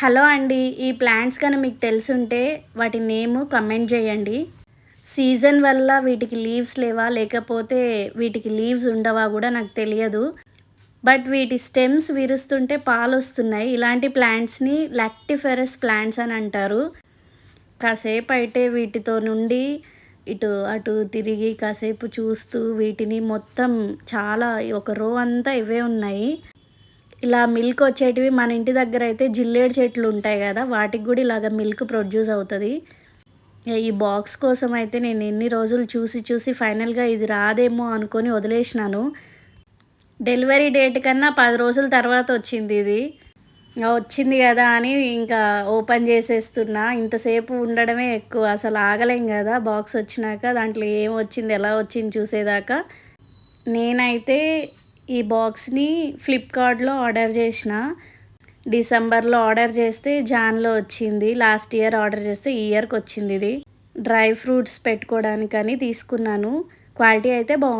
Hello అండి. ఈ plants గాని మీకు తెలిసుంటే వాటి నేమ్ కమెంట్ చేయండి. సీజన్ వల్ల వీటికి లీవ్స్ లేవా? లేకపోతే వీటికి లీవ్స్ ఉండవా గూడా నాకు తెలియదు. బట్ వీటి స్టెమ్స్ విరుస్తుంటే పాలొస్తున్నాయి. ఇలాంటి ప్లాంట్స్‌ని లాక్టిఫెరస్ ప్లాంట్స్ అని అంటారు. కాసేపయితే వీటితో నుండి ఇటు అటు తిరిగి కాసేపు చూస్తూ వీటిని మొత్తం చాలా ఒక రో అంతా ఇవే ఉన్నాయి. ఇలా మిల్క్ వచ్చేటివి మన ఇంటి దగ్గర అయితే జిల్లేడు చెట్లు ఉంటాయి కదా! వాటికి గూడా ఇలాగ మిల్క్ ప్రొడ్యూస్ అవుతది. ఈ బాక్స్ కోసం అయితే నేను ఎన్ని రోజులు చూసి చూసి ఫైనల్‌గా ఇది రాదేమో అనుకోని వదిలేసినాను. డెలివరీ డేట్ కన్నా 10 రోజుల తర్వాత వచ్చిందిది. వచ్చింది గదా అని ఇంకా ఓపెన్ చేసేస్తున్నా. ఇంతసేపు ఉండడమే ఎక్కువ. అసలు ఆగలేం గదా! బాక్స్ వచ్చినాక దాంట్లో ఏమొచ్చింది, ఎలా వచ్చింది చూసేదాకా. నేనైతే ఈ బాక్స్‌ని ఫ్లిప్‌కార్ట్‌లో ఆర్డర్ చేసిన. డిసెంబర్‌లో ఆర్డర్ చేస్తే జాన్‌లో వచ్చింది. లాస్ట్ ఇయర్ ఆర్డర్ చేస్తే ఈ ఇయర్‌కొచ్చిందిది. డ్రై ఫ్రూట్స్ పెట్టుకోవడానికని తీసుకున్నాను. క్వాలిటీ అయితే బావుంది.